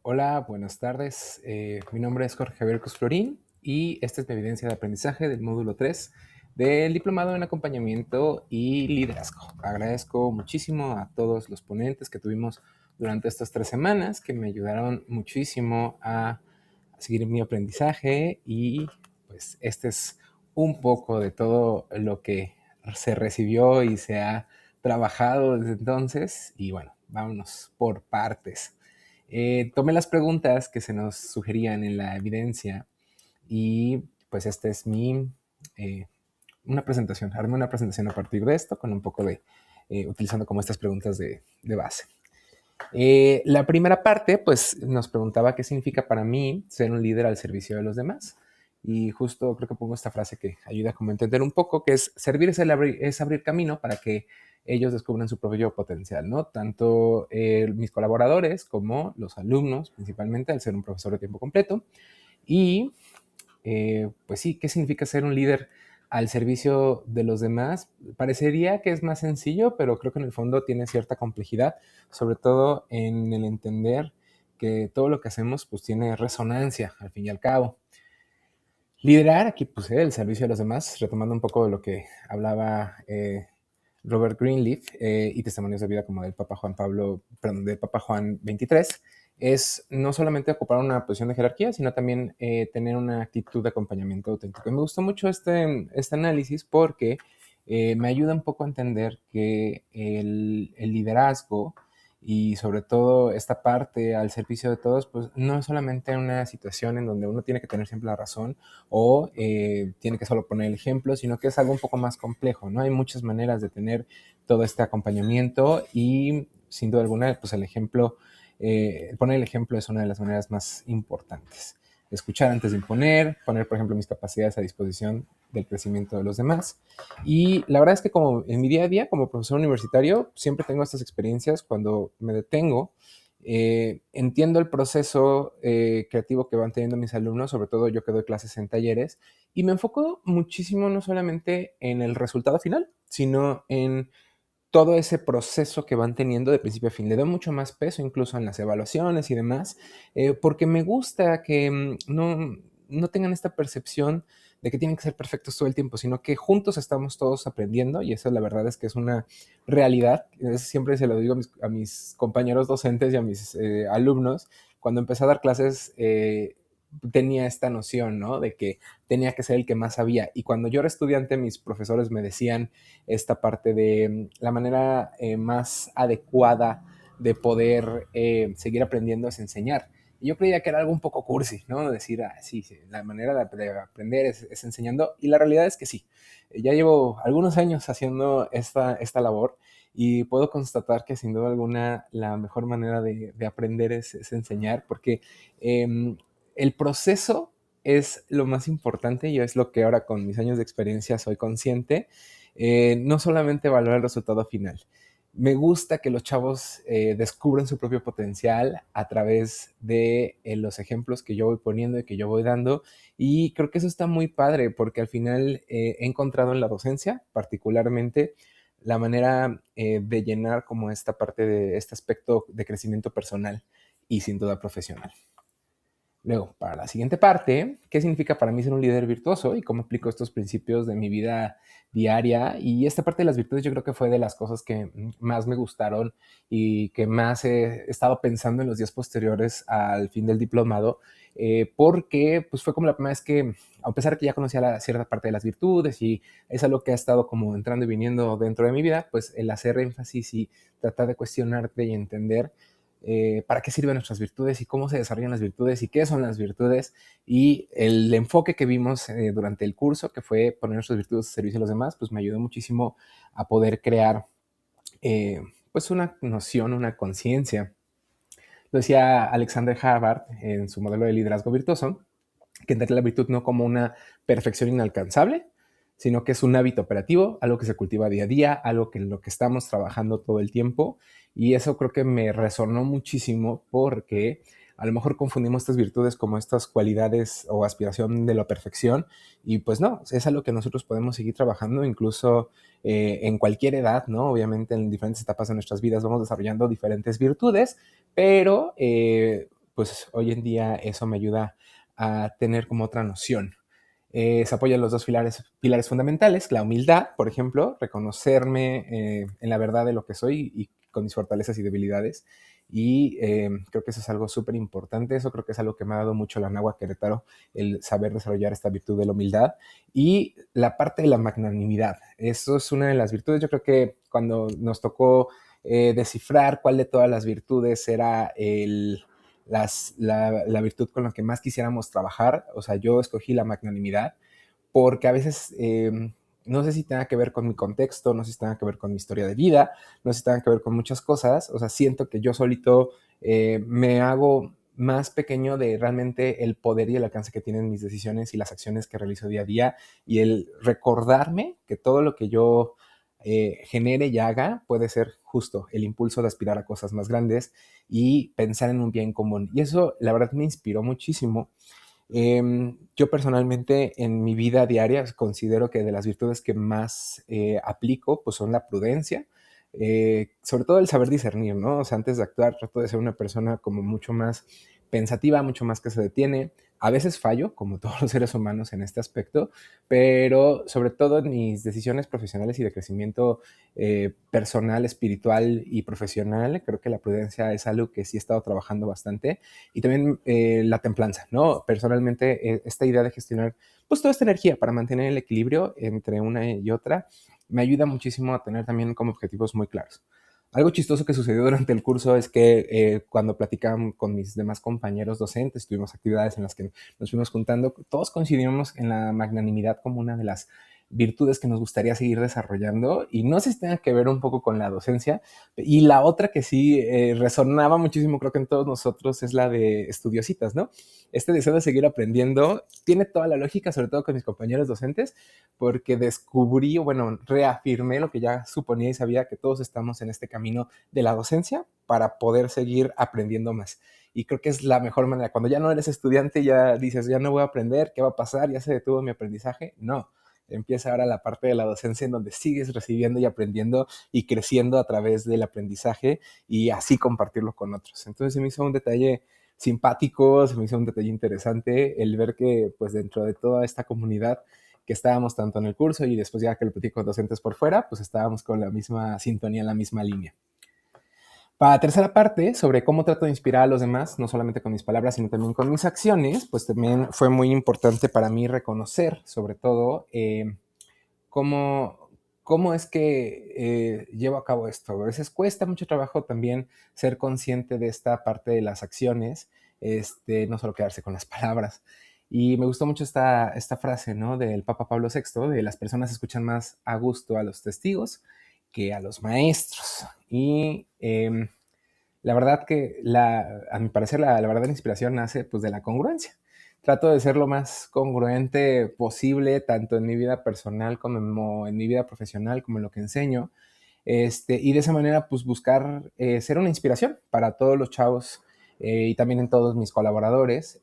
Hola, buenas tardes. Mi nombre es Jorge Javier Cosflorín y esta es mi evidencia de aprendizaje del módulo 3 del Diplomado en Acompañamiento y Liderazgo. Agradezco muchísimo a todos los ponentes que tuvimos durante estas 3 semanas que me ayudaron muchísimo a seguir mi aprendizaje y pues este es un poco de todo lo que se recibió y se ha trabajado desde entonces y bueno, vámonos por partes. Tomé las preguntas que se nos sugerían en la evidencia y pues esta es eh, una presentación. Armé una presentación a partir de esto con un poco de, utilizando como estas preguntas de base. La primera parte, pues nos preguntaba qué significa para mí ser un líder al servicio de los demás. Y justo creo que pongo esta frase que ayuda como a entender un poco, que es servir es abrir camino para que ellos descubran su propio potencial, ¿no? Tanto mis colaboradores como los alumnos, principalmente al ser un profesor de tiempo completo. Y pues sí, ¿qué significa ser un líder al servicio de los demás? Parecería que es más sencillo, pero creo que en el fondo tiene cierta complejidad, sobre todo en el entender que todo lo que hacemos pues tiene resonancia al fin y al cabo. Liderar, aquí puse el servicio de los demás, retomando un poco de lo que hablaba Robert Greenleaf y Testimonios de Vida como del Papa Juan Pablo, perdón, del Papa Juan XXIII, es no solamente ocupar una posición de jerarquía, sino también tener una actitud de acompañamiento auténtico. Y me gustó mucho este análisis porque me ayuda un poco a entender que el liderazgo y sobre todo esta parte al servicio de todos, pues no es solamente una situación en donde uno tiene que tener siempre la razón o tiene que solo poner el ejemplo, sino que es algo un poco más complejo, ¿no? Hay muchas maneras de tener todo este acompañamiento y sin duda alguna, pues el ejemplo, poner el ejemplo es una de las maneras más importantes. Escuchar antes de imponer, poner, por ejemplo, mis capacidades a disposición del crecimiento de los demás. Y la verdad es que como en mi día a día, como profesor universitario, siempre tengo estas experiencias cuando me detengo, entiendo el proceso creativo que van teniendo mis alumnos, sobre todo yo que doy clases en talleres, y me enfoco muchísimo no solamente en el resultado final, sino en todo ese proceso que van teniendo de principio a fin. Le doy mucho más peso incluso en las evaluaciones y demás, porque me gusta que no tengan esta percepción de que tienen que ser perfectos todo el tiempo, sino que juntos estamos todos aprendiendo y eso la verdad es que es una realidad. Siempre se lo digo a mis compañeros docentes y a mis alumnos. Cuando empecé a dar clases, tenía esta noción, ¿no? De que tenía que ser el que más sabía. Y cuando yo era estudiante, mis profesores me decían esta parte de la manera más adecuada de poder seguir aprendiendo es enseñar. Y yo creía que era algo un poco cursi, ¿no? Decir, sí, sí, la manera de aprender es enseñando. Y la realidad es que sí. Ya llevo algunos años haciendo esta labor y puedo constatar que sin duda alguna la mejor manera de aprender es enseñar porque el proceso es lo más importante y es lo que ahora con mis años de experiencia soy consciente, no solamente valorar el resultado final. Me gusta que los chavos descubran su propio potencial a través de los ejemplos que yo voy poniendo y que yo voy dando. Y creo que eso está muy padre porque al final he encontrado en la docencia, particularmente, la manera de llenar como esta parte de este aspecto de crecimiento personal y sin duda profesional. Luego, para la siguiente parte, ¿qué significa para mí ser un líder virtuoso y cómo aplico estos principios de mi vida diaria? Y esta parte de las virtudes yo creo que fue de las cosas que más me gustaron y que más he estado pensando en los días posteriores al fin del diplomado, porque pues fue como la primera vez que, a pesar de que ya conocía cierta parte de las virtudes y es algo que ha estado como entrando y viniendo dentro de mi vida, pues el hacer énfasis y tratar de cuestionarte y entender para qué sirven nuestras virtudes y cómo se desarrollan las virtudes y qué son las virtudes y el enfoque que vimos durante el curso, que fue poner nuestras virtudes al servicio de los demás, pues me ayudó muchísimo a poder crear pues una noción, una conciencia. Lo decía Alexander Harvard en su modelo de liderazgo virtuoso, que entender la virtud no como una perfección inalcanzable, sino que es un hábito operativo, algo que se cultiva día a día, algo que en lo que estamos trabajando todo el tiempo. Y eso creo que me resonó muchísimo porque a lo mejor confundimos estas virtudes como estas cualidades o aspiración de la perfección y pues no, es algo que nosotros podemos seguir trabajando incluso en cualquier edad, ¿no? Obviamente en diferentes etapas de nuestras vidas vamos desarrollando diferentes virtudes, pero pues hoy en día eso me ayuda a tener como otra noción. Se apoyan los dos pilares fundamentales, la humildad, por ejemplo, reconocerme en la verdad de lo que soy y con mis fortalezas y debilidades. Y creo que eso es algo súper importante, eso creo que es algo que me ha dado mucho la Náhuatl Querétaro, el saber desarrollar esta virtud de la humildad. Y la parte de la magnanimidad, eso es una de las virtudes. Yo creo que cuando nos tocó descifrar cuál de todas las virtudes era la virtud con la que más quisiéramos trabajar, o sea, yo escogí la magnanimidad porque a veces no sé si tenga que ver con mi contexto, no sé si tenga que ver con mi historia de vida, no sé si tenga que ver con muchas cosas, o sea, siento que yo solito me hago más pequeño de realmente el poder y el alcance que tienen mis decisiones y las acciones que realizo día a día, y el recordarme que todo lo que yo genere y haga puede ser justo el impulso de aspirar a cosas más grandes y pensar en un bien común. Y eso, la verdad, me inspiró muchísimo. Yo personalmente en mi vida diaria considero que de las virtudes que más aplico pues son la prudencia, sobre todo el saber discernir, ¿no? O sea, antes de actuar trato de ser una persona como mucho más pensativa, mucho más que se detiene. A veces fallo, como todos los seres humanos en este aspecto, pero sobre todo en mis decisiones profesionales y de crecimiento personal, espiritual y profesional, creo que la prudencia es algo que sí he estado trabajando bastante. Y también la templanza, ¿no? Personalmente, esta idea de gestionar pues toda esta energía para mantener el equilibrio entre una y otra me ayuda muchísimo a tener también como objetivos muy claros. Algo chistoso que sucedió durante el curso es que cuando platicamos con mis demás compañeros docentes, tuvimos actividades en las que nos fuimos juntando, todos coincidimos en la magnanimidad como una de las virtudes que nos gustaría seguir desarrollando, y no sé si tenga que ver un poco con la docencia. Y la otra que sí resonaba muchísimo, creo que en todos nosotros, es la de estudiositas, ¿no? Este deseo de seguir aprendiendo tiene toda la lógica, sobre todo con mis compañeros docentes, porque descubrí, o bueno, reafirmé lo que ya suponía y sabía, que todos estamos en este camino de la docencia para poder seguir aprendiendo más. Y creo que es la mejor manera. Cuando ya no eres estudiante, ya dices, ya no voy a aprender, ¿qué va a pasar? Ya se detuvo mi aprendizaje. No, empieza ahora la parte de la docencia en donde sigues recibiendo y aprendiendo y creciendo a través del aprendizaje, y así compartirlo con otros. Entonces se me hizo un detalle simpático, se me hizo un detalle interesante el ver que pues dentro de toda esta comunidad que estábamos tanto en el curso y después ya que lo platico con docentes por fuera, pues estábamos con la misma sintonía, en la misma línea. Para la tercera parte, sobre cómo trato de inspirar a los demás, no solamente con mis palabras, sino también con mis acciones, pues también fue muy importante para mí reconocer, sobre todo, cómo, cómo es que llevo a cabo esto. A veces cuesta mucho trabajo también ser consciente de esta parte de las acciones, no solo quedarse con las palabras. Y me gustó mucho esta frase, ¿no? Del Papa Pablo VI, de las personas escuchan más a gusto a los testigos que a los maestros. Y la verdad que, a mi parecer, la verdadera inspiración nace pues de la congruencia. Trato de ser lo más congruente posible, tanto en mi vida personal como en mi vida profesional, como en lo que enseño. Y de esa manera, pues buscar ser una inspiración para todos los chavos y también en todos mis colaboradores.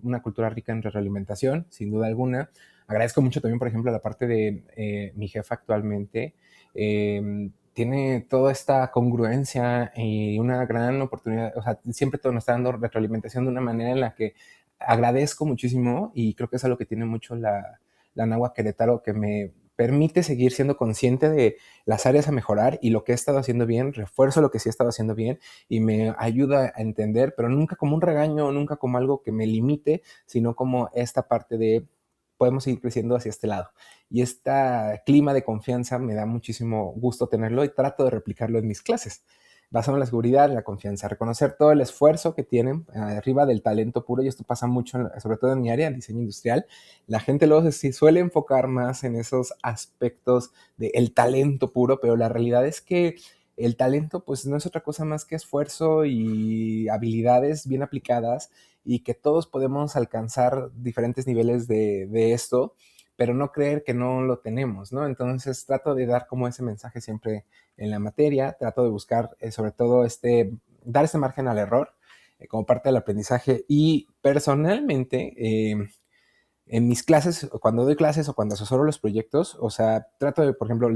Una cultura rica en retroalimentación, sin duda alguna. Agradezco mucho también, por ejemplo, la parte de mi jefa actualmente. Tiene toda esta congruencia y una gran oportunidad, o sea, siempre todo nos está dando retroalimentación de una manera en la que agradezco muchísimo, y creo que es algo que tiene mucho la Náhuatl Querétaro, que me permite seguir siendo consciente de las áreas a mejorar y lo que he estado haciendo bien, refuerzo lo que sí he estado haciendo bien y me ayuda a entender, pero nunca como un regaño, nunca como algo que me limite, sino como esta parte de podemos seguir creciendo hacia este lado. Y este clima de confianza me da muchísimo gusto tenerlo y trato de replicarlo en mis clases, basado en la seguridad, en la confianza, reconocer todo el esfuerzo que tienen arriba del talento puro, y esto pasa mucho, sobre todo en mi área, en diseño industrial. La gente luego se suele enfocar más en esos aspectos del talento puro, pero la realidad es que el talento pues no es otra cosa más que esfuerzo y habilidades bien aplicadas, y que todos podemos alcanzar diferentes niveles de esto, pero no creer que no lo tenemos, ¿no? Entonces trato de dar como ese mensaje siempre en la materia, trato de buscar sobre todo dar este margen al error como parte del aprendizaje. Y personalmente en mis clases, cuando doy clases o cuando asesoro los proyectos, o sea, trato de, por ejemplo,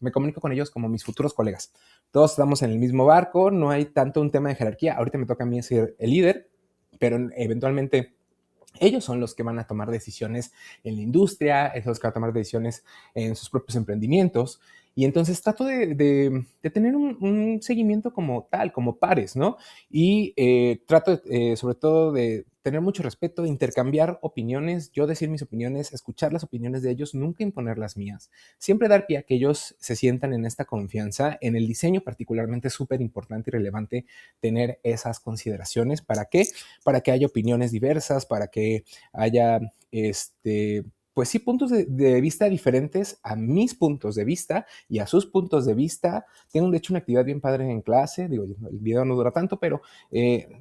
me comunico con ellos como mis futuros colegas. Todos estamos en el mismo barco, no hay tanto un tema de jerarquía. Ahorita me toca a mí ser el líder, pero eventualmente ellos son los que van a tomar decisiones en la industria, ellos son los que van a tomar decisiones en sus propios emprendimientos. Y entonces trato de tener un seguimiento como tal, como pares, ¿no? Y trato sobre todo de tener mucho respeto, de intercambiar opiniones, yo decir mis opiniones, escuchar las opiniones de ellos, nunca imponer las mías. Siempre dar pie a que ellos se sientan en esta confianza. En el diseño particularmente es súper importante y relevante tener esas consideraciones. ¿Para qué? Para que haya opiniones diversas, para que haya, pues sí, puntos de vista diferentes a mis puntos de vista y a sus puntos de vista. Tengo, de hecho, una actividad bien padre en clase, digo, el video no dura tanto, pero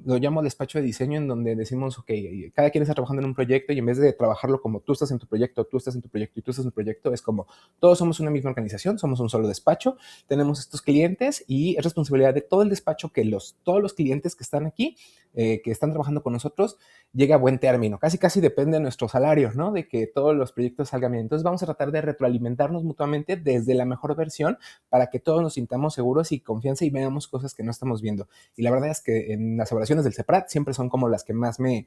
lo llamo despacho de diseño, en donde decimos, ok, cada quien está trabajando en un proyecto y en vez de trabajarlo como tú estás en tu proyecto, tú estás en tu proyecto y tú estás en tu proyecto, es como todos somos una misma organización, somos un solo despacho, tenemos estos clientes y es responsabilidad de todo el despacho que todos los clientes que están aquí, que están trabajando con nosotros, llegue a buen término. Casi, casi depende de nuestro salario, ¿no? De que todos los proyectos salgan bien. Entonces vamos a tratar de retroalimentarnos mutuamente desde la mejor versión para que todos nos sintamos seguros y confianza y veamos cosas que no estamos viendo. Y la verdad es que en las evaluaciones del CEPRAT siempre son como las que más me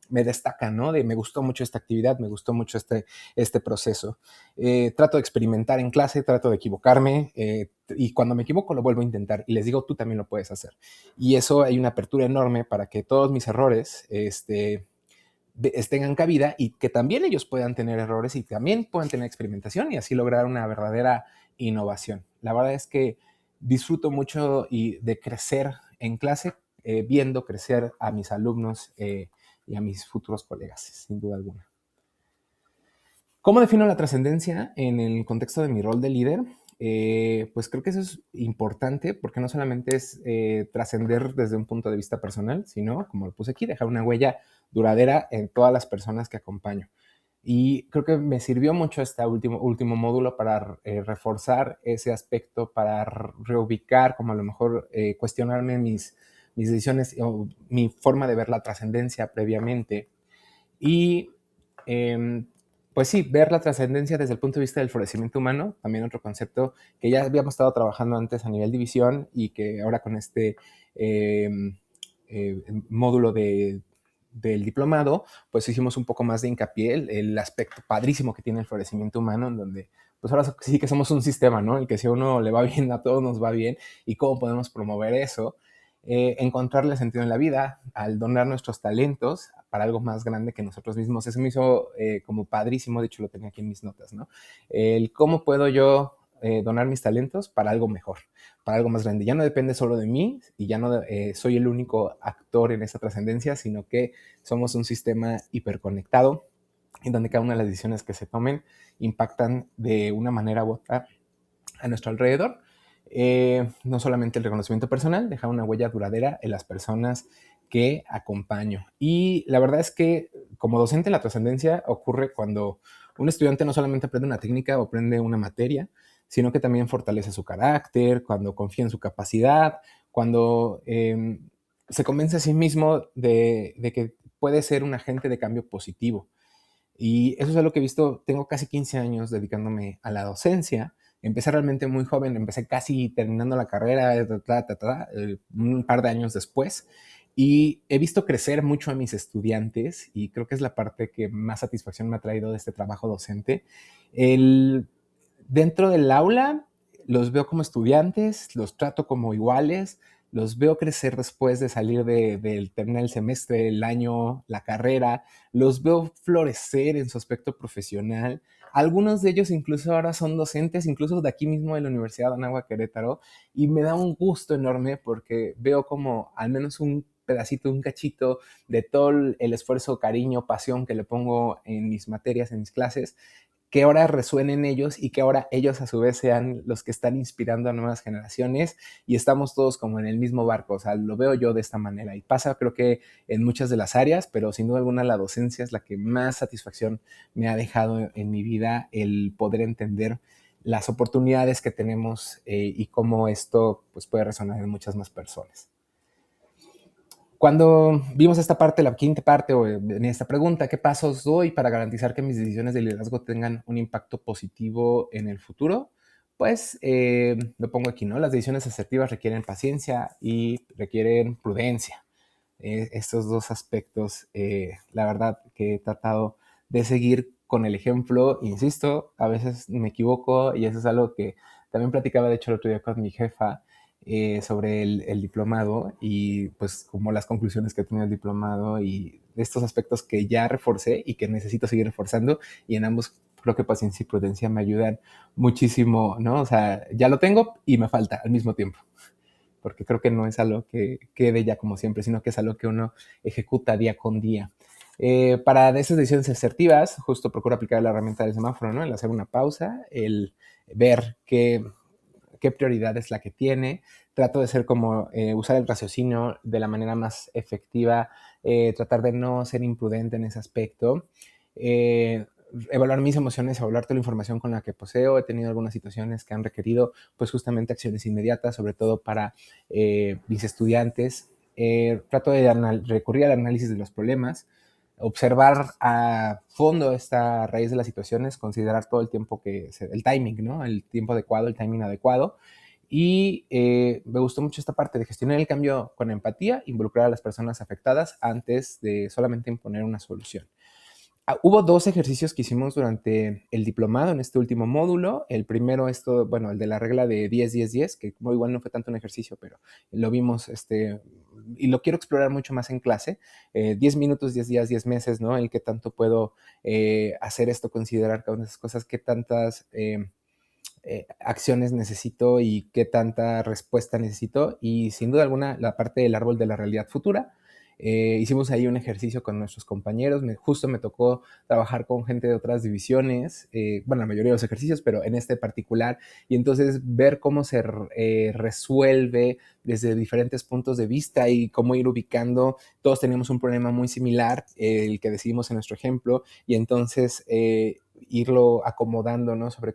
destacan, ¿no? Me gustó mucho esta actividad, me gustó mucho este proceso. Trato de experimentar en clase, trato de equivocarme, y cuando me equivoco lo vuelvo a intentar y les digo, tú también lo puedes hacer. Y eso hay una apertura enorme para que todos mis errores tengan cabida y que también ellos puedan tener errores y también puedan tener experimentación y así lograr una verdadera innovación. La verdad es que disfruto mucho de crecer en clase, viendo crecer a mis alumnos y a mis futuros colegas, sin duda alguna. ¿Cómo defino la trascendencia en el contexto de mi rol de líder? Pues creo que eso es importante porque no solamente es trascender desde un punto de vista personal, sino, como lo puse aquí, dejar una huella duradera en todas las personas que acompaño. Y creo que me sirvió mucho este último módulo para reforzar ese aspecto, para reubicar, como a lo mejor cuestionarme mis decisiones o mi forma de ver la trascendencia previamente. Y pues sí, ver la trascendencia desde el punto de vista del florecimiento humano, también otro concepto que ya habíamos estado trabajando antes a nivel división y que ahora con este eh, módulo del diplomado, pues hicimos un poco más de hincapié el aspecto padrísimo que tiene el florecimiento humano, en donde pues ahora sí que somos un sistema, ¿no? Y que si a uno le va bien, a todos nos va bien, y cómo podemos promover eso. Encontrarle sentido en la vida al donar nuestros talentos para algo más grande que nosotros mismos. Eso me hizo como padrísimo, de hecho lo tenía aquí en mis notas, ¿no? El cómo puedo yo donar mis talentos para algo mejor, para algo más grande. Ya no depende solo de mí y ya no soy el único actor en esta trascendencia, sino que somos un sistema hiperconectado en donde cada una de las decisiones que se tomen impactan de una manera u otra a nuestro alrededor. No solamente el reconocimiento personal, dejar una huella duradera en las personas que acompaño. Y la verdad es que como docente la trascendencia ocurre cuando un estudiante no solamente aprende una técnica o aprende una materia, sino que también fortalece su carácter, cuando confía en su capacidad, cuando se convence a sí mismo de que puede ser un agente de cambio positivo. Y eso es algo que he visto, tengo casi 15 años dedicándome a la docencia. Empecé realmente muy joven, empecé casi terminando la carrera, un par de años después. Y he visto crecer mucho a mis estudiantes y creo que es la parte que más satisfacción me ha traído de este trabajo docente. El, Dentro del aula los veo como estudiantes, los trato como iguales, los veo crecer después de salir del terminar el semestre, el año, la carrera, los veo florecer en su aspecto profesional. Algunos de ellos incluso ahora son docentes, incluso de aquí mismo de la Universidad de Anáhuac Querétaro, y me da un gusto enorme porque veo como al menos un pedacito, un cachito de todo el esfuerzo, cariño, pasión que le pongo en mis materias, en mis clases, que ahora resuenen ellos y que ahora ellos a su vez sean los que están inspirando a nuevas generaciones y estamos todos como en el mismo barco, o sea, lo veo yo de esta manera y pasa creo que en muchas de las áreas, pero sin duda alguna la docencia es la que más satisfacción me ha dejado en mi vida, el poder entender las oportunidades que tenemos y cómo esto pues, puede resonar en muchas más personas. Cuando vimos esta parte, la quinta parte, o en esta pregunta, ¿qué pasos doy para garantizar que mis decisiones de liderazgo tengan un impacto positivo en el futuro? Pues lo pongo aquí, ¿no? Las decisiones asertivas requieren paciencia y requieren prudencia. Estos dos aspectos, la verdad que he tratado de seguir con el ejemplo, insisto, a veces me equivoco y eso es algo que también platicaba, de hecho, el otro día con mi jefa sobre el diplomado y pues como las conclusiones que tenía el diplomado y estos aspectos que ya reforcé y que necesito seguir reforzando, y en ambos creo que paciencia y prudencia me ayudan muchísimo, ¿no? O sea, ya lo tengo y me falta al mismo tiempo, porque creo que no es algo que quede ya como siempre, sino que es algo que uno ejecuta día con día. Para esas decisiones asertivas, justo procuro aplicar la herramienta del semáforo, ¿no? El hacer una pausa, el ver qué prioridad es la que tiene. Trato de ser como usar el raciocinio de la manera más efectiva, tratar de no ser imprudente en ese aspecto. Evaluar mis emociones, evaluar toda la información con la que poseo. He tenido algunas situaciones que han requerido pues justamente acciones inmediatas, sobre todo para mis estudiantes. Trato de recurrir al análisis de los problemas, observar a fondo esta raíz de las situaciones, considerar todo el tiempo el timing, ¿no? El tiempo adecuado, el timing adecuado. Y me gustó mucho esta parte de gestionar el cambio con empatía, involucrar a las personas afectadas antes de solamente imponer una solución. Hubo dos ejercicios que hicimos durante el diplomado en este último módulo. El primero, bueno, el de la regla de 10-10-10, que como igual no fue tanto un ejercicio, pero lo vimos, y lo quiero explorar mucho más en clase. 10 minutos, 10 días, 10 meses, ¿no? El qué tanto puedo hacer esto, considerar cada una de esas cosas, qué tantas acciones necesito y qué tanta respuesta necesito. Y sin duda alguna, la parte del árbol de la realidad futura. Hicimos ahí un ejercicio con nuestros compañeros. Justo me tocó trabajar con gente de otras divisiones, bueno, la mayoría de los ejercicios, pero en este particular. Y entonces ver cómo se resuelve desde diferentes puntos de vista y cómo ir ubicando. Todos teníamos un problema muy similar, el que decidimos en nuestro ejemplo, y entonces irlo acomodando, ¿no? Sobre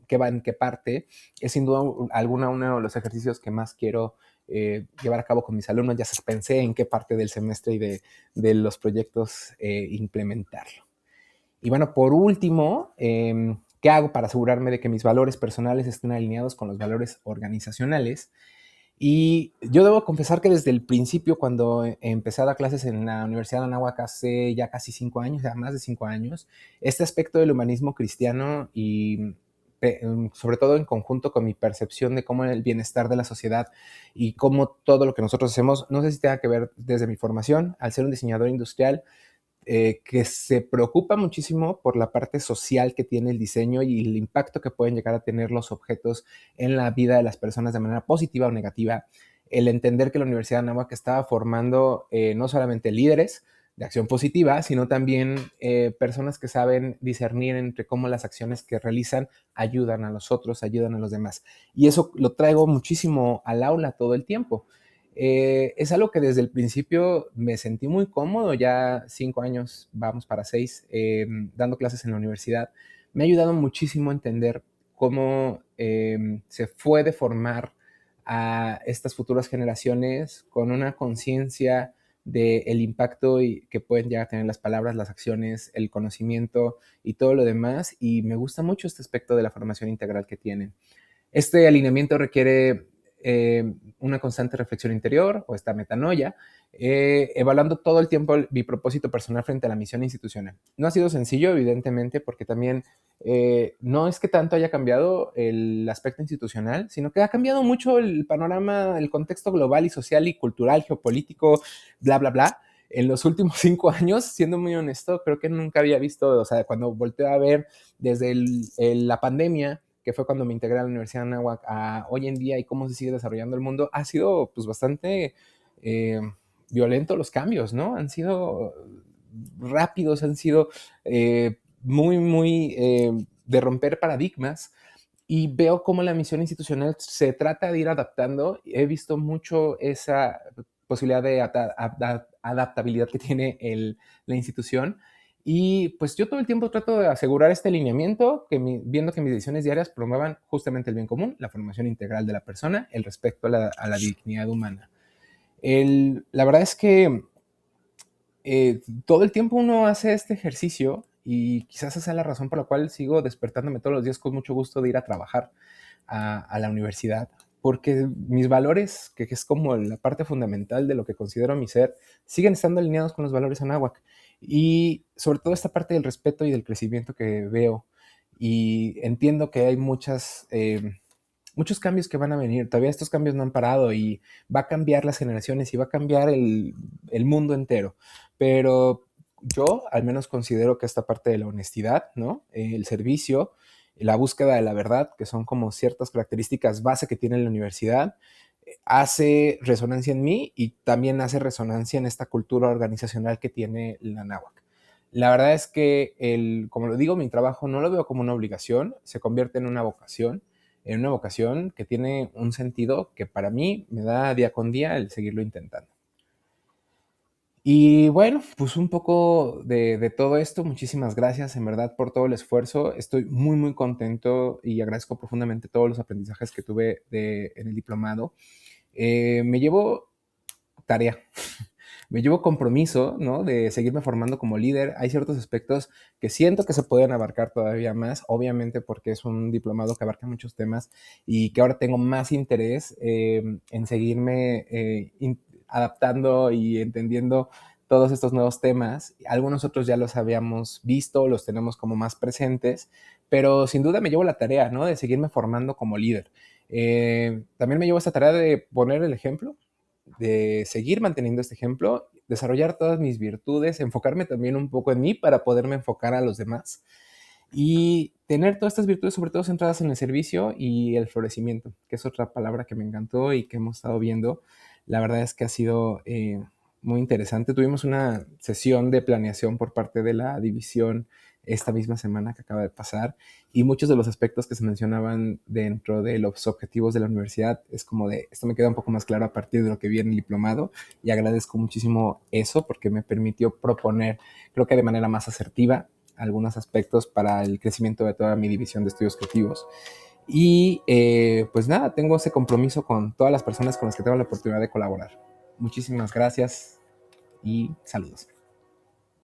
qué va en qué parte, es sin duda alguna uno de los ejercicios que más quiero llevar a cabo con mis alumnos. Ya pensé en qué parte del semestre y de los proyectos implementarlo. Y bueno, por último, ¿qué hago para asegurarme de que mis valores personales estén alineados con los valores organizacionales? Y yo debo confesar que desde el principio, cuando empecé a dar clases en la Universidad de Anáhuac hace ya casi 5 años, ya más de 5 años, este aspecto del humanismo cristiano y sobre todo en conjunto con mi percepción de cómo el bienestar de la sociedad y cómo todo lo que nosotros hacemos, no sé si tenga que ver desde mi formación, al ser un diseñador industrial, que se preocupa muchísimo por la parte social que tiene el diseño y el impacto que pueden llegar a tener los objetos en la vida de las personas de manera positiva o negativa. El entender que la Universidad de Anáhuac estaba formando no solamente líderes de acción positiva, sino también personas que saben discernir entre cómo las acciones que realizan ayudan a los otros, ayudan a los demás. Y eso lo traigo muchísimo al aula todo el tiempo. Es algo que desde el principio me sentí muy cómodo, ya 5 años, vamos para 6, dando clases en la universidad. Me ha ayudado muchísimo a entender cómo se puede formar a estas futuras generaciones con una conciencia del impacto que pueden llegar a tener las palabras, las acciones, el conocimiento y todo lo demás. Y me gusta mucho este aspecto de la formación integral que tienen. Este alineamiento requiere una constante reflexión interior o esta metanoia, evaluando todo el tiempo mi propósito personal frente a la misión institucional. No ha sido sencillo, evidentemente, porque también no es que tanto haya cambiado el aspecto institucional, sino que ha cambiado mucho el panorama, el contexto global y social y cultural, geopolítico, bla, bla, bla. En los últimos 5 años, siendo muy honesto, creo que nunca había visto, o sea, cuando volteo a ver desde la pandemia, que fue cuando me integré a la Universidad de Anáhuac, a hoy en día y cómo se sigue desarrollando el mundo, ha sido pues bastante violento los cambios, ¿no? Han sido rápidos, han sido muy, muy de romper paradigmas, y veo cómo la misión institucional se trata de ir adaptando. He visto mucho esa posibilidad de adaptabilidad que tiene la institución. Y pues yo todo el tiempo trato de asegurar este alineamiento, viendo que mis decisiones diarias promuevan justamente el bien común, la formación integral de la persona, el respeto a la dignidad humana. La verdad es que todo el tiempo uno hace este ejercicio y quizás esa es la razón por la cual sigo despertándome todos los días con mucho gusto de ir a trabajar a la universidad, porque mis valores, que es como la parte fundamental de lo que considero mi ser, siguen estando alineados con los valores anáhuac. Y sobre todo esta parte del respeto y del crecimiento que veo. Y entiendo que hay muchos cambios que van a venir. Todavía estos cambios no han parado y va a cambiar las generaciones y va a cambiar el mundo entero. Pero yo al menos considero que esta parte de la honestidad, ¿no? El servicio, la búsqueda de la verdad, que son como ciertas características base que tiene la universidad, hace resonancia en mí y también hace resonancia en esta cultura organizacional que tiene la náhuac. La verdad es que, como lo digo, mi trabajo no lo veo como una obligación, se convierte en una vocación que tiene un sentido que para mí me da día con día el seguirlo intentando. Y bueno, pues un poco de todo esto. Muchísimas gracias en verdad por todo el esfuerzo. Estoy muy, muy contento y agradezco profundamente todos los aprendizajes que tuve en el diplomado. Me llevo tarea, me llevo compromiso, ¿no? De seguirme formando como líder. Hay ciertos aspectos que siento que se pueden abarcar todavía más, obviamente porque es un diplomado que abarca muchos temas y que ahora tengo más interés en seguirme adaptando y entendiendo todos estos nuevos temas. Algunos otros ya los habíamos visto, los tenemos como más presentes, pero sin duda me llevo la tarea, ¿no? De seguirme formando como líder. También me llevo esta tarea de poner el ejemplo, de seguir manteniendo este ejemplo, desarrollar todas mis virtudes, enfocarme también un poco en mí para poderme enfocar a los demás y tener todas estas virtudes sobre todo centradas en el servicio y el florecimiento, que es otra palabra que me encantó y que hemos estado viendo. La verdad es que ha sido muy interesante. Tuvimos una sesión de planeación por parte de la división esta misma semana que acaba de pasar y muchos de los aspectos que se mencionaban dentro de los objetivos de la universidad es como de, esto me queda un poco más claro a partir de lo que vi en el diplomado y agradezco muchísimo eso porque me permitió proponer, creo que de manera más asertiva, algunos aspectos para el crecimiento de toda mi división de estudios creativos. Y pues nada, tengo ese compromiso con todas las personas con las que tengo la oportunidad de colaborar. Muchísimas gracias y saludos.